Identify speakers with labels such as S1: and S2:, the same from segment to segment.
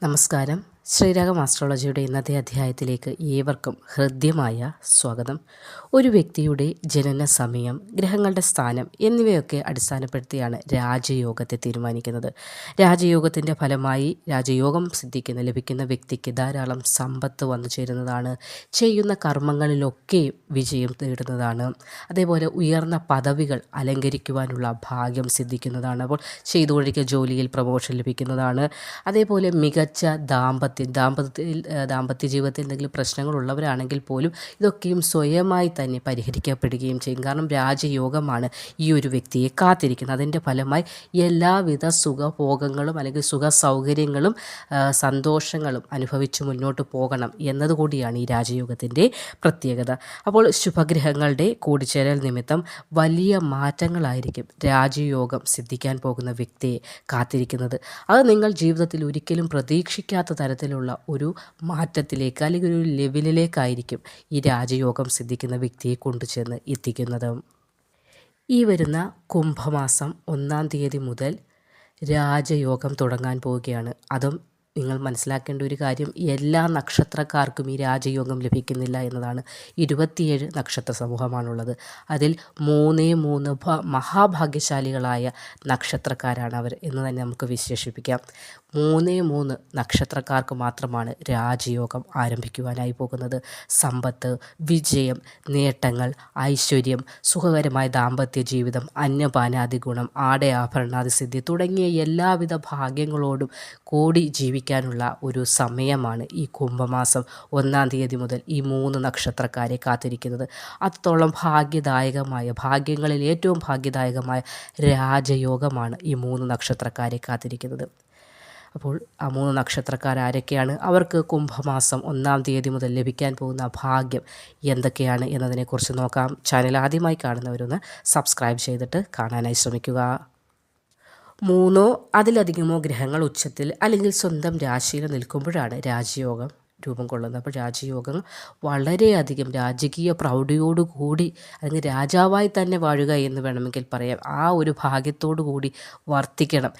S1: നമസ്കാരം. ശ്രീരാഗം ആസ്ട്രോളജിയുടെ ഇന്നത്തെ അധ്യായത്തിലേക്ക് ഏവർക്കും ഹൃദ്യമായ സ്വാഗതം. ഒരു വ്യക്തിയുടെ ജനന സമയം, ഗ്രഹങ്ങളുടെ സ്ഥാനം എന്നിവയൊക്കെ അടിസ്ഥാനപ്പെടുത്തിയാണ് രാജയോഗത്തെ തീരുമാനിക്കുന്നത്. രാജയോഗത്തിൻ്റെ ഫലമായി രാജയോഗം ലഭിക്കുന്ന വ്യക്തിക്ക് ധാരാളം സമ്പത്ത് വന്നു ചേരുന്നതാണ്. ചെയ്യുന്ന കർമ്മങ്ങളിലൊക്കെ വിജയം നേടുന്നതാണ്. അതേപോലെ ഉയർന്ന പദവികൾ അലങ്കരിക്കുവാനുള്ള ഭാഗ്യം സിദ്ധിക്കുന്നതാണ്. അപ്പോൾ ചെയ്തുകൊണ്ടിരിക്കുന്ന ജോലിയിൽ പ്രമോഷൻ ലഭിക്കുന്നതാണ്. അതേപോലെ മികച്ച ദാമ്പത്യ ജീവിതത്തിൽ എന്തെങ്കിലും പ്രശ്നങ്ങളുള്ളവരാണെങ്കിൽ പോലും ഇതൊക്കെയും സ്വയമായി തന്നെ പരിഹരിക്കപ്പെടുകയും ചെയ്യും. കാരണം രാജയോഗമാണ് ഈ ഒരു വ്യക്തിയെ കാത്തിരിക്കുന്നത്. അതിൻ്റെ ഫലമായി എല്ലാവിധ സുഖഭോഗങ്ങളും അല്ലെങ്കിൽ സുഖ സൗകര്യങ്ങളും സന്തോഷങ്ങളും അനുഭവിച്ച് മുന്നോട്ട് പോകണം എന്നതുകൂടിയാണ് ഈ രാജയോഗത്തിൻ്റെ പ്രത്യേകത. അപ്പോൾ ശുഭഗ്രഹങ്ങളുടെ കൂടിച്ചേരൽ നിമിത്തം വലിയ മാറ്റങ്ങളായിരിക്കും രാജയോഗം സിദ്ധിക്കാൻ പോകുന്ന വ്യക്തിയെ കാത്തിരിക്കുന്നത്. അത് നിങ്ങൾ ജീവിതത്തിൽ ഒരിക്കലും പ്രതീക്ഷിക്കാത്ത തരത്തിലുള്ള ഒരു മാറ്റത്തിലേക്ക് അല്ലെങ്കിൽ ഒരു ലെവലിലേക്കായിരിക്കും ഈ രാജയോഗം സിദ്ധിക്കുന്ന വ്യക്തിയെ കൊണ്ടുചെന്ന് എത്തിക്കുന്നത്. ഈ വരുന്ന കുംഭമാസം 1-ാം തീയതി മുതൽ രാജയോഗം തുടങ്ങാൻ പോവുകയാണ്. അതും നിങ്ങൾ മനസ്സിലാക്കേണ്ട ഒരു കാര്യം, എല്ലാ നക്ഷത്രക്കാർക്കും ഈ രാജയോഗം ലഭിക്കുന്നില്ല എന്നതാണ്. 27 നക്ഷത്ര സമൂഹമാണുള്ളത്. അതിൽ 3 മഹാഭാഗ്യശാലികളായ നക്ഷത്രക്കാരാണ് അവർ എന്ന് തന്നെ നമുക്ക് വിശേഷിപ്പിക്കാം. 3 നക്ഷത്രക്കാർക്ക് മാത്രമാണ് രാജയോഗം ആരംഭിക്കുവാനായി പോകുന്നത്. സമ്പത്ത്, വിജയം, നേട്ടങ്ങൾ, ഐശ്വര്യം, സുഖകരമായ ദാമ്പത്യ ജീവിതം, അന്നപാനാദി ഗുണം, ആടയാഭരണാദി സിദ്ധി തുടങ്ങിയ എല്ലാവിധ ഭാഗ്യങ്ങളോടും കൂടി ജീവിക്കാനുള്ള ഒരു സമയമാണ് ഈ കുംഭമാസം 1-ാം തീയതി മുതൽ ഈ 3 നക്ഷത്രക്കാരെ കാത്തിരിക്കുന്നത്. അത്രത്തോളം ഭാഗ്യങ്ങളിൽ ഏറ്റവും ഭാഗ്യദായകമായ രാജയോഗമാണ് ഈ 3 നക്ഷത്രക്കാരെ കാത്തിരിക്കുന്നത്. അപ്പോൾ ആ 3 നക്ഷത്രക്കാർ ആരൊക്കെയാണ്? അവർക്ക് കുംഭമാസം 1-ാം തീയതി മുതൽ ലഭിക്കാൻ പോകുന്ന ഭാഗ്യം എന്തൊക്കെയാണ് എന്നതിനെക്കുറിച്ച് നോക്കാം. ചാനൽ ആദ്യമായി കാണുന്നവരൊന്ന് സബ്സ്ക്രൈബ് ചെയ്തിട്ട് കാണാനായി ശ്രമിക്കുക. 3 അതിലധികമോ ഗ്രഹങ്ങൾ ഉച്ചത്തിൽ അല്ലെങ്കിൽ സ്വന്തം രാശിയിൽ നിൽക്കുമ്പോഴാണ് രാജയോഗം രൂപം കൊള്ളുന്നത്. അപ്പോൾ രാജയോഗം വളരെയധികം രാജകീയ പ്രൗഢിയോടുകൂടി അല്ലെങ്കിൽ രാജാവായി തന്നെ വാഴുക എന്ന് വേണമെങ്കിൽ പറയാം. ആ ഒരു ഭാഗ്യത്തോടു കൂടി വർത്തിക്കണം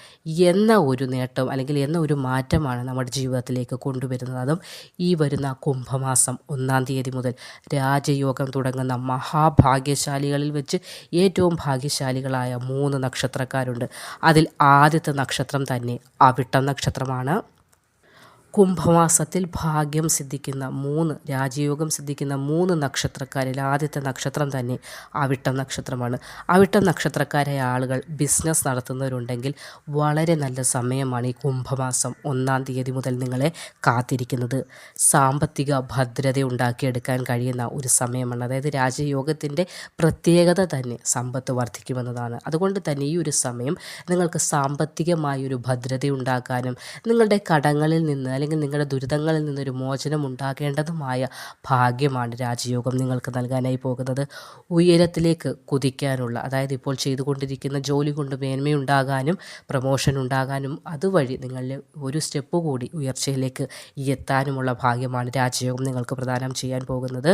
S1: എന്ന ഒരു നേട്ടം അല്ലെങ്കിൽ എന്ന ഒരു മാറ്റമാണ് നമ്മുടെ ജീവിതത്തിലേക്ക് കൊണ്ടുവരുന്നത്. അതും ഈ വരുന്ന കുംഭമാസം 1-ാം തീയതി മുതൽ രാജയോഗം തുടങ്ങുന്ന മഹാഭാഗ്യശാലികളിൽ വെച്ച് ഏറ്റവും ഭാഗ്യശാലികളായ 3 നക്ഷത്രക്കാരുണ്ട്. അതിൽ ആദ്യത്തെ നക്ഷത്രം തന്നെ അവിട്ടം നക്ഷത്രമാണ്. കുംഭമാസത്തിൽ ഭാഗ്യം സിദ്ധിക്കുന്ന രാജയോഗം സിദ്ധിക്കുന്ന 3 നക്ഷത്രക്കാരിൽ ആദ്യത്തെ നക്ഷത്രം തന്നെ അവിട്ടം നക്ഷത്രമാണ്. അവിട്ടം നക്ഷത്രക്കാരായ ആളുകൾ ബിസിനസ് നടത്തുന്നവരുണ്ടെങ്കിൽ വളരെ നല്ല സമയമാണ് ഈ കുംഭമാസം 1-ാം തീയതി മുതൽ നിങ്ങളെ കാത്തിരിക്കുന്നത്. സാമ്പത്തിക ഭദ്രത ഉണ്ടാക്കിയെടുക്കാൻ കഴിയുന്ന ഒരു സമയമാണ്. അതായത് രാജയോഗത്തിൻ്റെ പ്രത്യേകത തന്നെ സമ്പത്ത് വർദ്ധിക്കുമെന്നതാണ്. അതുകൊണ്ട് തന്നെ ഈ ഒരു സമയം നിങ്ങൾക്ക് സാമ്പത്തികമായൊരു ഭദ്രത ഉണ്ടാക്കാനും നിങ്ങളുടെ കടങ്ങളിൽ നിന്ന് അല്ലെങ്കിൽ നിങ്ങളുടെ ദുരിതങ്ങളിൽ നിന്നൊരു മോചനം ഉണ്ടാകേണ്ടതുമായ ഭാഗ്യമാണ് രാജയോഗം നിങ്ങൾക്ക് നൽകാനായി പോകുന്നത്. ഉയരത്തിലേക്ക് കുതിക്കാനുള്ള, അതായത് ഇപ്പോൾ ചെയ്തുകൊണ്ടിരിക്കുന്ന ജോലി കൊണ്ട് മേന്മയുണ്ടാകാനും പ്രമോഷൻ ഉണ്ടാകാനും അതുവഴി നിങ്ങളിൽ ഒരു സ്റ്റെപ്പ് കൂടി ഉയർച്ചയിലേക്ക് എത്താനുമുള്ള ഭാഗ്യമാണ് രാജയോഗം നിങ്ങൾക്ക് പ്രദാനം ചെയ്യാൻ പോകുന്നത്.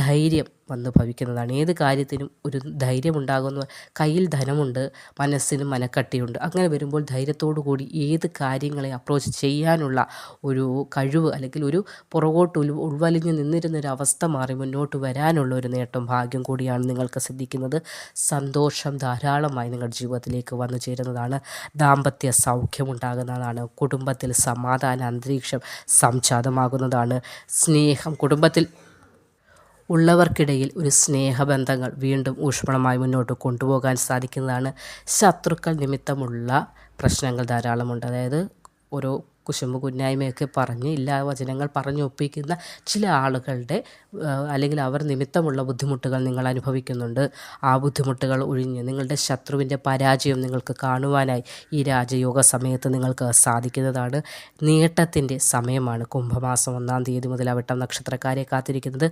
S1: ധൈര്യം വന്ന് ഭവിക്കുന്നതാണ്. ഏത് കാര്യത്തിനും ഒരു ധൈര്യം ഉണ്ടാകുന്ന, കയ്യിൽ ധനമുണ്ട്, മനസ്സിന് മനക്കട്ടിയുണ്ട്. അങ്ങനെ വരുമ്പോൾ ധൈര്യത്തോടു കൂടി ഏത് കാര്യങ്ങളെ അപ്രോച്ച് ചെയ്യാനുള്ള ഒരു കഴിവ് അല്ലെങ്കിൽ ഒരു പുറകോട്ട് ഉൾവലിഞ്ഞ് നിന്നിരുന്നൊരവസ്ഥ മാറി മുന്നോട്ട് വരാനുള്ള ഒരു നേട്ടം, ഭാഗ്യം കൂടിയാണ് നിങ്ങൾക്ക് സിദ്ധിക്കുന്നത്. സന്തോഷം ധാരാളമായി നിങ്ങളുടെ ജീവിതത്തിലേക്ക് വന്നു ചേരുന്നതാണ്. ദാമ്പത്യ സൗഖ്യമുണ്ടാകുന്നതാണ്. കുടുംബത്തിൽ സമാധാന അന്തരീക്ഷം സംജാതമാകുന്നതാണ്. സ്നേഹം, കുടുംബത്തിൽ ഉള്ളവർക്കിടയിൽ ഒരു സ്നേഹബന്ധങ്ങൾ വീണ്ടും ഊഷ്മളമായി മുന്നോട്ട് കൊണ്ടുപോകാൻ സാധിക്കുന്നതാണ്. ശത്രുക്കൾ നിമിത്തമുള്ള പ്രശ്നങ്ങൾ ധാരാളമുണ്ട്. അതായത് ഓരോ കുശുമ്പ് കുന്നായ്മയൊക്കെ പറഞ്ഞ് വചനങ്ങൾ പറഞ്ഞൊപ്പിക്കുന്ന ചില ആളുകളുടെ അല്ലെങ്കിൽ അവർ നിമിത്തമുള്ള ബുദ്ധിമുട്ടുകൾ നിങ്ങൾ അനുഭവിക്കുന്നുണ്ട്. ആ ബുദ്ധിമുട്ടുകൾ ഒഴിഞ്ഞ് നിങ്ങളുടെ ശത്രുവിൻ്റെ പരാജയം നിങ്ങൾക്ക് കാണുവാനായി ഈ രാജയോഗ സമയത്ത് നിങ്ങൾക്ക് സാധിക്കുന്നതാണ്. നേട്ടത്തിൻ്റെ സമയമാണ് കുംഭമാസം 1-ാം തീയതി മുതൽ അവിട്ടം നക്ഷത്രക്കാരെ കാത്തിരിക്കുന്നത്.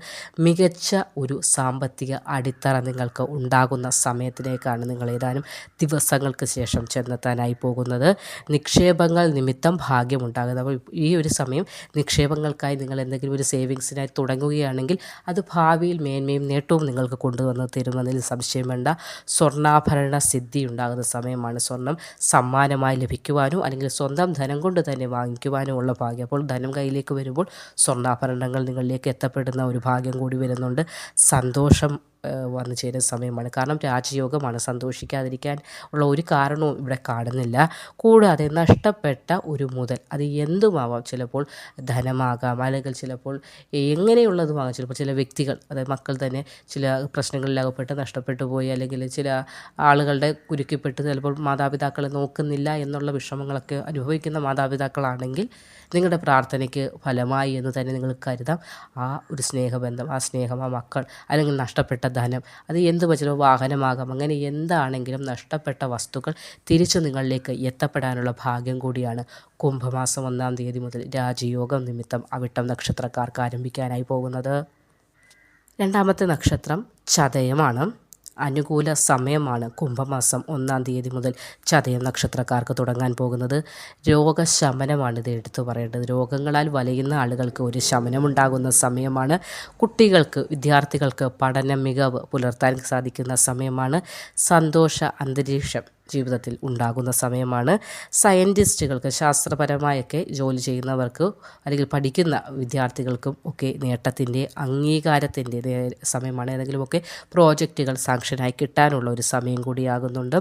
S1: മികച്ച ഒരു സാമ്പത്തിക അടിത്തറ നിങ്ങൾക്ക് ഉണ്ടാകുന്ന സമയത്തിലേക്കാണ് നിങ്ങൾ ഏതാനും ദിവസങ്ങൾക്ക് ശേഷം ചെന്നെത്താനായി പോകുന്നത്. നിക്ഷേപങ്ങൾ നിമിത്തം ഭാഗ്യം ഉണ്ടാകുന്നത്. അപ്പോൾ ഈ ഒരു സമയം നിക്ഷേപങ്ങൾക്കായി നിങ്ങൾ എന്തെങ്കിലും ഒരു സേവിങ്സിനായി തുടങ്ങുകയാണെങ്കിൽ അത് ഭാവിയിൽ മേന്മയും നേട്ടവും നിങ്ങൾക്ക് കൊണ്ടുവന്ന് തരുമെന്നതിൽ സംശയം വേണ്ട. സ്വർണ്ണാഭരണ സിദ്ധി ഉണ്ടാകുന്ന സമയമാണ്. സ്വർണം സമ്മാനമായി ലഭിക്കുവാനോ അല്ലെങ്കിൽ സ്വന്തം ധനം കൊണ്ട് തന്നെ വാങ്ങിക്കുവാനോ ഉള്ള ഭാഗ്യം. അപ്പോൾ ധനം കയ്യിലേക്ക് വരുമ്പോൾ സ്വർണ്ണാഭരണങ്ങൾ നിങ്ങളിലേക്ക് എത്തപ്പെടുന്ന ഒരു ഭാഗ്യം കൂടി വരുന്നുണ്ട്. സന്തോഷം വന്നു ചേരുന്ന സമയമാണ്. കാരണം രാജയോഗമാണ്. സന്തോഷിക്കാതിരിക്കാൻ ഉള്ള ഒരു കാരണവും ഇവിടെ കാണുന്നില്ല. കൂടാതെ നഷ്ടപ്പെട്ട ഒരു മുതൽ, അത് എന്തുമാവാം. ചിലപ്പോൾ ധനമാകാം, അല്ലെങ്കിൽ ചിലപ്പോൾ എങ്ങനെയുള്ളതുമാകാം. ചിലപ്പോൾ ചില വ്യക്തികൾ, അതായത് മക്കൾ തന്നെ ചില പ്രശ്നങ്ങളിലകപ്പെട്ട് നഷ്ടപ്പെട്ടു പോയി, അല്ലെങ്കിൽ ചില ആളുകളുടെ കുരുക്കിപ്പെട്ട് ചിലപ്പോൾ മാതാപിതാക്കളെ നോക്കുന്നില്ല എന്നുള്ള വിഷമങ്ങളൊക്കെ അനുഭവിക്കുന്ന മാതാപിതാക്കളാണെങ്കിൽ നിങ്ങളുടെ പ്രാർത്ഥനയ്ക്ക് ഫലമായി എന്ന് തന്നെ നിങ്ങൾ കരുതാം. ആ ഒരു സ്നേഹബന്ധം, ആ സ്നേഹം, ആ മക്കൾ, അല്ലെങ്കിൽ നഷ്ടപ്പെട്ട ധനം, അത് എന്ത് വെച്ചാലോ വാഹനമാകാം, അങ്ങനെ എന്താണെങ്കിലും നഷ്ടപ്പെട്ട വസ്തുക്കൾ തിരിച്ചു നിങ്ങളിലേക്ക് എത്തപ്പെടാനുള്ള ഭാഗ്യം കൂടിയാണ് കുംഭമാസം 1-ാം തീയതി മുതൽ രാജയോഗം നിമിത്തം അവിട്ടം നക്ഷത്രക്കാർക്ക് ആരംഭിക്കാനായി പോകുന്നത്. 2ാമത്തെ നക്ഷത്രം ചതയമാണ്. അനുകൂല സമയമാണ് കുംഭമാസം 1-ാം തീയതി മുതൽ ചതയം നക്ഷത്രക്കാർക്ക് തുടങ്ങാൻ പോകുന്നത്. രോഗശമനമാണ് ഇത് എടുത്തു പറയേണ്ടത്. രോഗങ്ങളാൽ വലയുന്ന ആളുകൾക്ക് ഒരു ശമനമുണ്ടാകുന്ന സമയമാണ്. കുട്ടികൾക്ക്, വിദ്യാർത്ഥികൾക്ക് പഠന മികവ് പുലർത്താൻ സാധിക്കുന്ന സമയമാണ്. സന്തോഷ അന്തരീക്ഷം ജീവിതത്തിൽ ഉണ്ടാകുന്ന സമയമാണ്. സയൻറ്റിസ്റ്റുകൾക്ക്, ശാസ്ത്രപരമായൊക്കെ ജോലി ചെയ്യുന്നവർക്ക് അല്ലെങ്കിൽ പഠിക്കുന്ന വിദ്യാർത്ഥികൾക്കും ഒക്കെ നേട്ടത്തിൻ്റെ, അംഗീകാരത്തിൻ്റെ സമയമാണ്. ഏതെങ്കിലുമൊക്കെ പ്രോജക്റ്റുകൾ സാങ്ഷനായി കിട്ടാനുള്ള ഒരു സമയം കൂടിയാകുന്നുണ്ട്.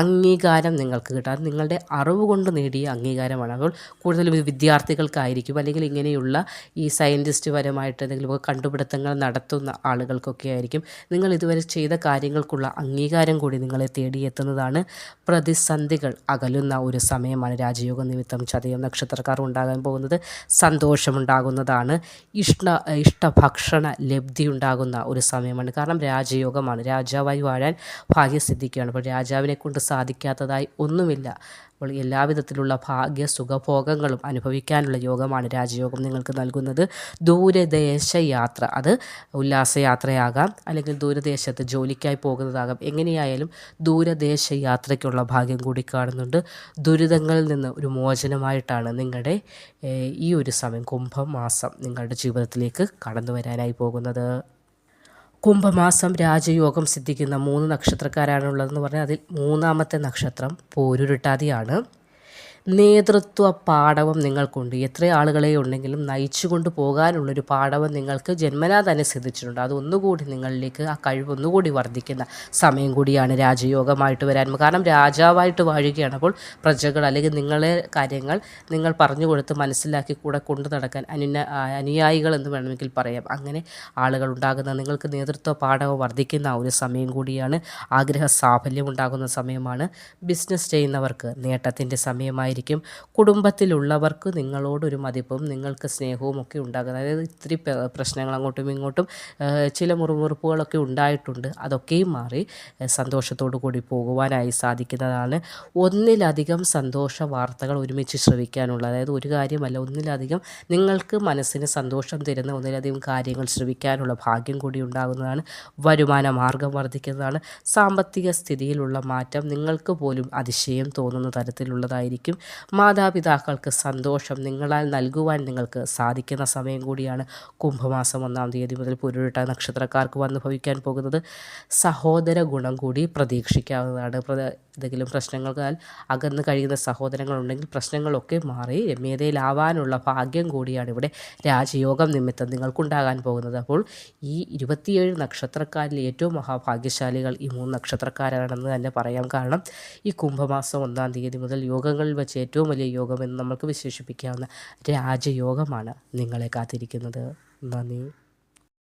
S1: അംഗീകാരം നിങ്ങൾക്ക് കിട്ടാൻ, നിങ്ങളുടെ അറിവ് കൊണ്ട് നേടിയ അംഗീകാരമാണ്. അപ്പോൾ കൂടുതലും വിദ്യാർത്ഥികൾക്കായിരിക്കും, അല്ലെങ്കിൽ ഇങ്ങനെയുള്ള ഈ സയൻറ്റിസ്റ്റ് പരമായിട്ട് എന്തെങ്കിലുമൊക്കെ കണ്ടുപിടുത്തങ്ങൾ നടത്തുന്ന ആളുകൾക്കൊക്കെ ആയിരിക്കും നിങ്ങൾ ഇതുവരെ ചെയ്ത കാര്യങ്ങൾക്കുള്ള അംഗീകാരം കൂടി നിങ്ങളെ തേടിയെത്തുന്നതാണ്. പ്രതിസന്ധികൾ അകലുന്ന ഒരു സമയമാണ് രാജയോഗ നിമിത്തം ചതയം നക്ഷത്രക്കാർ ഉണ്ടാകാൻ പോകുന്നത്. സന്തോഷമുണ്ടാകുന്നതാണ്. ഇഷ്ടഭക്ഷണ ലബ്ധി ഉണ്ടാകുന്ന ഒരു സമയമാണ്. കാരണം രാജയോഗമാണ്. രാജാവായി വാഴാൻ ഭാഗ്യസിദ്ധിക്കുകയാണ്. അപ്പോൾ രാജാവിനെ കൊണ്ട് സാധിക്കാത്തതായി ഒന്നുമില്ല. അപ്പോൾ എല്ലാവിധത്തിലുള്ള ഭാഗ്യ സുഖഭോഗങ്ങളും അനുഭവിക്കാനുള്ള യോഗമാണ് രാജയോഗം നിങ്ങൾക്ക് നൽകുന്നത്. ദൂരദേശ യാത്ര, അത് ഉല്ലാസയാത്രയാകാം, അല്ലെങ്കിൽ ദൂരദേശത്ത് ജോലിക്കായി പോകുന്നതാകാം. എങ്ങനെയായാലും ദൂരദേശ യാത്രയ്ക്കുള്ള ഭാഗ്യം കൂടി കാണുന്നുണ്ട്. ദുരിതങ്ങളിൽ നിന്ന് ഒരു മോചനമായിട്ടാണ് നിങ്ങളുടെ ഈ ഒരു സമയം, കുംഭമാസം, നിങ്ങളുടെ ജീവിതത്തിലേക്ക് കടന്നു വരാനായി പോകുന്നത്. കുംഭമാസം രാജയോഗം സിദ്ധിക്കുന്ന 3 നക്ഷത്രക്കാരാണുള്ളതെന്ന് പറഞ്ഞാൽ അതിൽ 3ാമത്തെ നക്ഷത്രം പോരുരുട്ടാതിയാണ്. നേതൃത്വ പാടവം നിങ്ങൾക്കുണ്ട്. എത്ര ആളുകളെ ഉണ്ടെങ്കിലും നയിച്ചു കൊണ്ട് പോകാനുള്ളൊരു പാടവം നിങ്ങൾക്ക് ജന്മനാ തന്നെ സിദ്ധിച്ചിട്ടുണ്ട്. അതൊന്നുകൂടി നിങ്ങളിലേക്ക് ആ കഴിവ് ഒന്നുകൂടി വർദ്ധിക്കുന്ന സമയം കൂടിയാണ് രാജയോഗമായിട്ട് വരാൻ. കാരണം രാജാവായിട്ട് വാഴുകയാണ്. അപ്പോൾ പ്രജകൾ, അല്ലെങ്കിൽ നിങ്ങളെ കാര്യങ്ങൾ നിങ്ങൾ പറഞ്ഞു കൊടുത്ത് മനസ്സിലാക്കി കൂടെ കൊണ്ടു നടക്കാൻ അനുയായികൾ എന്ന് വേണമെങ്കിൽ പറയാം, അങ്ങനെ ആളുകൾ ഉണ്ടാകുന്ന, നിങ്ങൾക്ക് നേതൃത്വ പാടവം വർദ്ധിക്കുന്ന ഒരു സമയം കൂടിയാണ്. ആഗ്രഹ സാഫല്യം ഉണ്ടാകുന്ന സമയമാണ്. ബിസിനസ് ചെയ്യുന്നവർക്ക് നേട്ടത്തിൻ്റെ സമയമായി. കുടുംബത്തിലുള്ളവർക്ക് നിങ്ങളോടൊരു മതിപ്പും നിങ്ങൾക്ക് സ്നേഹവും ഒക്കെ ഉണ്ടാകുന്നത്. അതായത് ഇത്തിരി പ്രശ്നങ്ങൾ അങ്ങോട്ടും ഇങ്ങോട്ടും ചില മുറിവുറുപ്പുകളൊക്കെ ഉണ്ടായിട്ടുണ്ട്. അതൊക്കെയും മാറി സന്തോഷത്തോടു കൂടി പോകുവാനായി സാധിക്കുന്നതാണ്. ഒന്നിലധികം സന്തോഷ വാർത്തകൾ ഒരുമിച്ച് ശ്രവിക്കാനുള്ള, അതായത് ഒരു കാര്യമല്ല, ഒന്നിലധികം നിങ്ങൾക്ക് മനസ്സിന് സന്തോഷം തരുന്ന ഒന്നിലധികം കാര്യങ്ങൾ ശ്രവിക്കാനുള്ള ഭാഗ്യം കൂടി ഉണ്ടാകുന്നതാണ്. വരുമാന മാർഗം വർദ്ധിക്കുന്നതാണ്. സാമ്പത്തിക സ്ഥിതിയിലുള്ള മാറ്റം നിങ്ങൾക്ക് പോലും അതിശയം തോന്നുന്ന തരത്തിലുള്ളതായിരിക്കും. മാതാപിതാക്കൾക്ക് സന്തോഷം നിങ്ങളാൽ നൽകുവാൻ നിങ്ങൾക്ക് സാധിക്കുന്ന സമയം കൂടിയാണ് കുംഭമാസം 1-ാം തീയതി മുതൽ പുരുരുട്ട നക്ഷത്രക്കാർക്ക് വന്നു ഭവിക്കാൻ പോകുന്നത്. സഹോദര ഗുണം കൂടി പ്രതീക്ഷിക്കാവുന്നതാണ്. എന്തെങ്കിലും പ്രശ്നങ്ങളാൽ അകന്ന് കഴിയുന്ന സഹോദരങ്ങളുണ്ടെങ്കിൽ പ്രശ്നങ്ങളൊക്കെ മാറി രമ്യതയിലാവാനുള്ള ഭാഗ്യം കൂടിയാണ് ഇവിടെ രാജയോഗം നിമിത്തം നിങ്ങൾക്കുണ്ടാകാൻ പോകുന്നത്. അപ്പോൾ ഈ 27 നക്ഷത്രക്കാരിൽ ഏറ്റവും മഹാഭാഗ്യശാലികൾ ഈ 3 നക്ഷത്രക്കാരാണെന്ന് തന്നെ പറയാം. കാരണം ഈ കുംഭമാസം 1-ാം തീയതി മുതൽ യോഗങ്ങളിൽ വെച്ച് ഏറ്റവും വലിയ യോഗമെന്ന് നമുക്ക് വിശേഷിപ്പിക്കാവുന്ന രാജയോഗമാണ് നിങ്ങളെ കാത്തിരിക്കുന്നത്. നന്ദി.